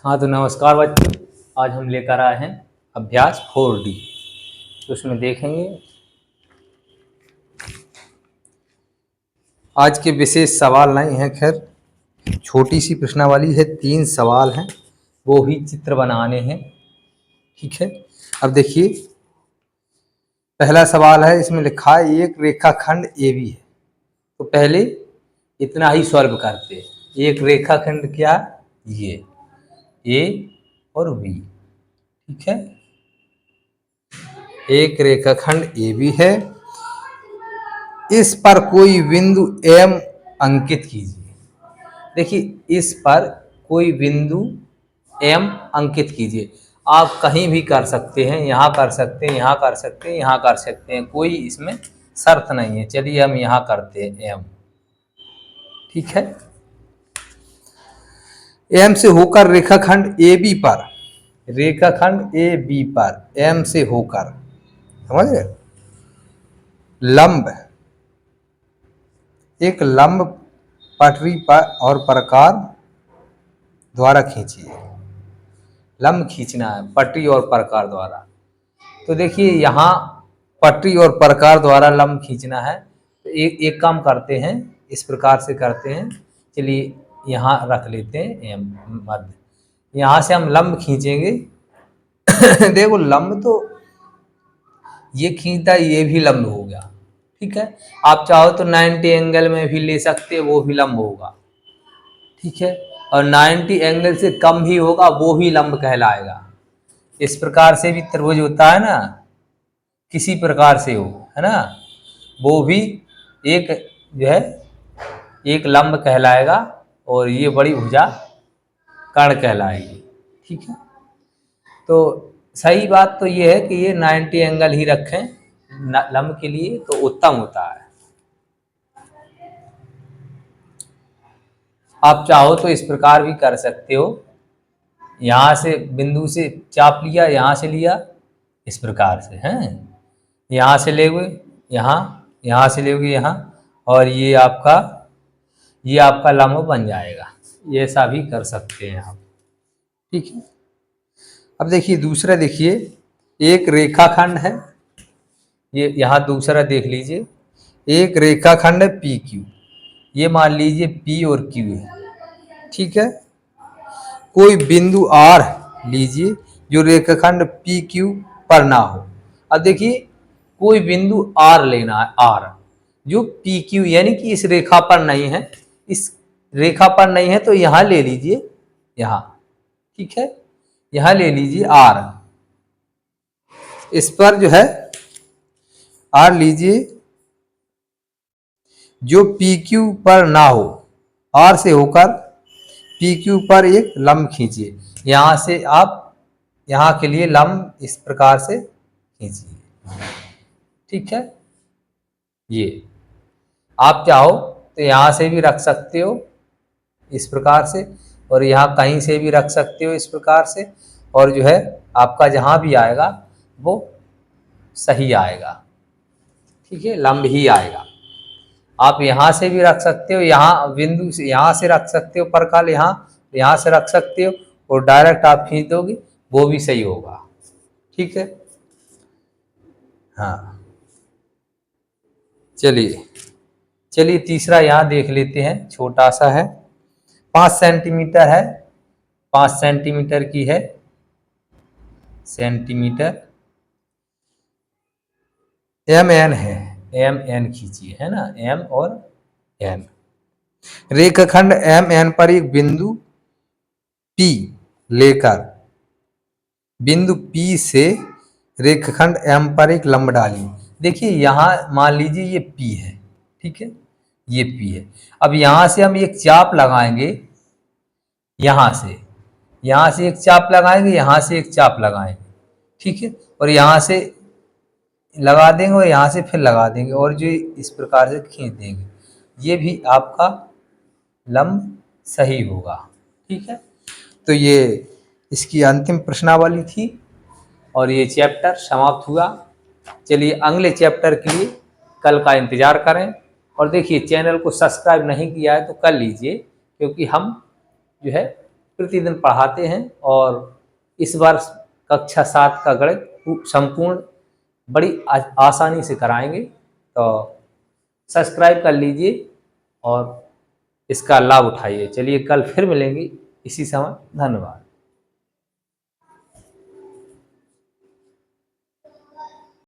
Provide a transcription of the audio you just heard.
हाँ तो नमस्कार बच्चों, आज हम लेकर आए हैं अभ्यास 4D। तो उसमें देखेंगे आज के विशेष सवाल नहीं हैं, खैर छोटी सी प्रश्नावली है, 3 सवाल हैं, वो ही चित्र बनाने हैं। ठीक है, अब देखिए पहला सवाल है, इसमें लिखा है एक रेखाखंड AB है। तो पहले इतना ही सॉल्व करते हैं। एक रेखाखंड क्या, ये A और B। ठीक है, एक रेखाखंड AB है, इस पर कोई बिंदु M अंकित कीजिए। देखिए इस पर कोई बिंदु M अंकित कीजिए। आप कहीं भी कर सकते हैं, यहाँ कर सकते हैं, यहाँ कर सकते हैं, यहाँ कर सकते हैं, कोई इसमें शर्त नहीं है। चलिए हम यहाँ करते हैं M। ठीक है, M से होकर रेखाखंड AB पर, रेखाखंड AB पर M से होकर, समझ गए, लंब, एक लंब पटरी पर और प्रकार द्वारा खींचिए। लंब खींचना है पटरी और प्रकार द्वारा। तो देखिए यहाँ पटरी और प्रकार द्वारा लंब खींचना है। तो एक काम करते हैं, इस प्रकार से करते हैं। चलिए यहाँ रख लेते हैं एम मध्य, यहाँ से हम लंब खींचेंगे। देखो लंब तो ये खींचता है, ये भी लंब हो गया। ठीक है, आप चाहो तो 90 एंगल में भी ले सकते हैं, वो भी लंब होगा। ठीक है, और 90 एंगल से कम भी होगा, वो भी लंब कहलाएगा। इस प्रकार से भी त्रिभुज होता है ना, किसी प्रकार से हो, है ना, वो भी एक जो है एक लंब कहलाएगा, और ये बड़ी भुजा कर्ण कहलाएगी। ठीक है, तो सही बात तो ये है कि ये 90 एंगल ही रखें लंब के लिए, तो उत्तम होता है। आप चाहो तो इस प्रकार भी कर सकते हो, यहाँ से बिंदु से चाप लिया, यहाँ से लिया, इस प्रकार से हैं, यहाँ से ले हुए यहाँ, यहाँ से ले हुए यहाँ, और ये आपका लंब बन जाएगा। ये ऐसा भी कर सकते हैं आप। ठीक है, अब देखिए दूसरा, देखिए एक रेखाखंड है, ये यहाँ दूसरा देख लीजिए, एक रेखाखंड है PQ, ये मान लीजिए P और Q है। ठीक है, कोई बिंदु R लीजिए जो रेखाखंड PQ पर ना हो। अब देखिए कोई बिंदु R लेना है, R जो PQ यानी कि इस रेखा पर नहीं है, इस रेखा पर नहीं है, तो यहाँ ले लीजिए, यहाँ। ठीक है, यहाँ ले लीजिए R, इस पर जो है R लीजिए जो PQ पर ना हो, R से होकर PQ पर एक लंब खींचिए। यहाँ से आप यहाँ के लिए लंब इस प्रकार से खींचिए। ठीक है, ये आप चाहो तो यहाँ से भी रख सकते हो इस प्रकार से, और यहाँ कहीं से भी रख सकते हो इस प्रकार से, और जो है आपका जहाँ भी आएगा वो सही आएगा। ठीक है, लंब ही आएगा। आप यहाँ से भी रख सकते हो, यहाँ बिंदु से यहाँ से रख सकते हो प्रकार, यहाँ से रख सकते हो, और डायरेक्ट आप खींच दोगे, वो भी सही होगा। ठीक है, हाँ चलिए तीसरा यहाँ देख लेते हैं, छोटा सा है, 5 सेंटीमीटर है, 5 सेंटीमीटर की है, सेंटीमीटर, MN है, MN खींचिए, है ना, M और N। रेखाखंड MN पर एक बिंदु P लेकर बिंदु P से रेखाखंड M पर एक लंब डालिए। देखिए यहाँ मान लीजिए ये P है, ठीक है, ये P है। अब यहाँ से हम एक चाप लगाएंगे, यहाँ से एक चाप लगाएंगे, यहाँ से एक चाप लगाएंगे। ठीक है, और यहाँ से लगा देंगे, और यहाँ से फिर लगा देंगे, और जो इस प्रकार से खींच देंगे, ये भी आपका लंब सही होगा। ठीक है, तो ये इसकी अंतिम प्रश्नावली थी, और ये चैप्टर समाप्त हुआ। चलिए अगले चैप्टर के लिए कल का इंतज़ार करें, और देखिए चैनल को सब्सक्राइब नहीं किया है तो कर लीजिए, क्योंकि हम जो है प्रतिदिन पढ़ाते हैं और इस बार कक्षा 7 का गणित संपूर्ण बड़ी आसानी से कराएंगे। तो सब्सक्राइब कर लीजिए और इसका लाभ उठाइए। चलिए कल फिर मिलेंगे इसी समय। धन्यवाद।